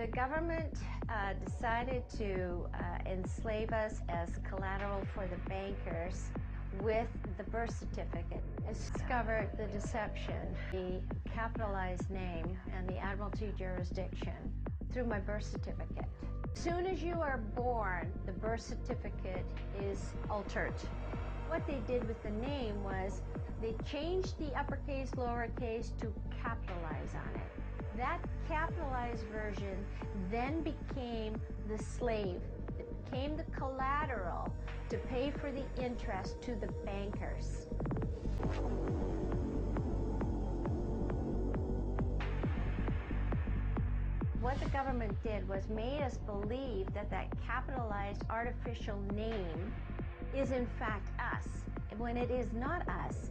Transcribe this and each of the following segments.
The government decided to enslave us as collateral for the bankers with the birth certificate. I discovered the deception, the capitalized name, and the admiralty jurisdiction through my birth certificate. As soon as you are born, the birth certificate is altered. What they did with the name was they changed the uppercase, lowercase to capitalize on it. That capitalized version then became the slave. It became the collateral to pay for the interest to the bankers. What the government did was made us believe that that capitalized artificial name is in fact us, when it is not us.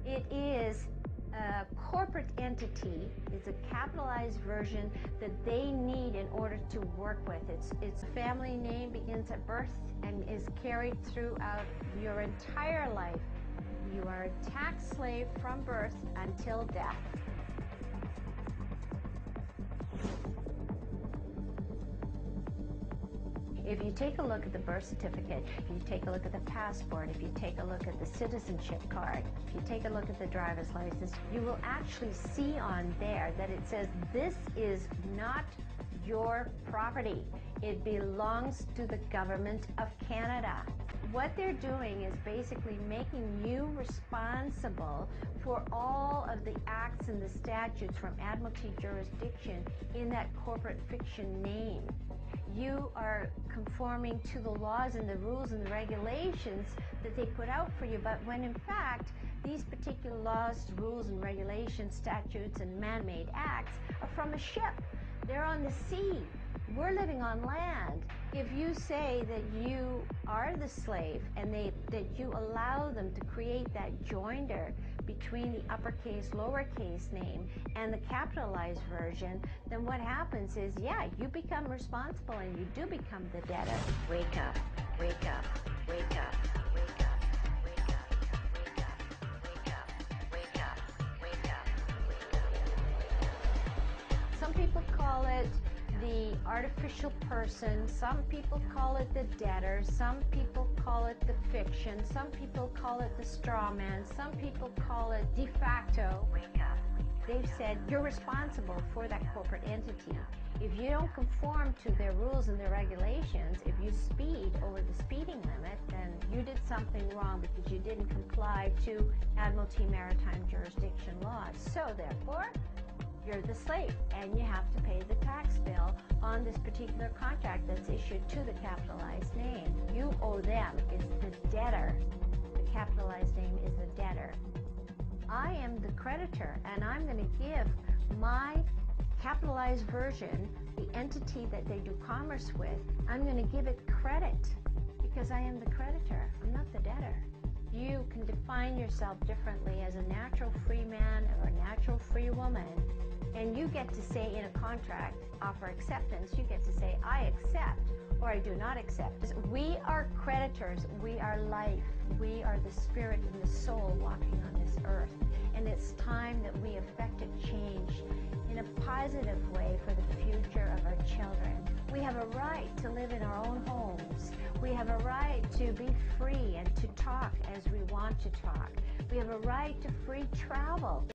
It is a corporate entity. It's a capitalized version that they need in order to work with. Its family name begins at birth and is carried throughout your entire life. You are a tax slave from birth until death. If you take a look at the birth certificate, if you take a look at the passport, if you take a look at the citizenship card, if you take a look at the driver's license, you will actually see on there that it says this is not your property. It belongs to the government of Canada. What they're doing is basically making you responsible for all of the acts and the statutes from admiralty jurisdiction in that corporate fiction name. You are conforming to the laws and the rules and the regulations that they put out for you, but when in fact these particular laws, rules and regulations, statutes and man-made acts are from a ship. They're on the sea. We're living on land. If you say that you are the slave and that you allow them to create that joinder between the uppercase, lowercase name and the capitalized version, then what happens is, yeah, you become responsible and you do become the debtor. Wake up, wake up, wake up, wake up, wake up, wake up, wake up, wake up, wake up, wake up. Some people call it the artificial person, some people call it the debtor, some people call it the fiction, some people call it the straw man, some people call it de facto. Wake up. They've said you're responsible for that corporate entity. If you don't conform to their rules and their regulations, if you speed over the speeding limit, then you did something wrong because you didn't comply to Admiralty Maritime Jurisdiction laws. So therefore, you're the slave and you have to pay the tax bill on this particular contract that's issued to the capitalized name. You owe them. It's the debtor. The capitalized name is the debtor. I am the creditor and I'm going to give my capitalized version, the entity that they do commerce with, I'm going to give it credit because I am the creditor. I'm not the debtor. You can define yourself differently as a natural free man or a natural free woman. And you get to say in a contract, offer acceptance, you get to say, I accept or I do not accept. We are creditors. We are life. We are the spirit and the soul walking on this earth. And it's time that we effect a change in a positive way for the future of our children. We have a right to live in our own homes. We have a right to be free and to talk as we want to talk. We have a right to free travel.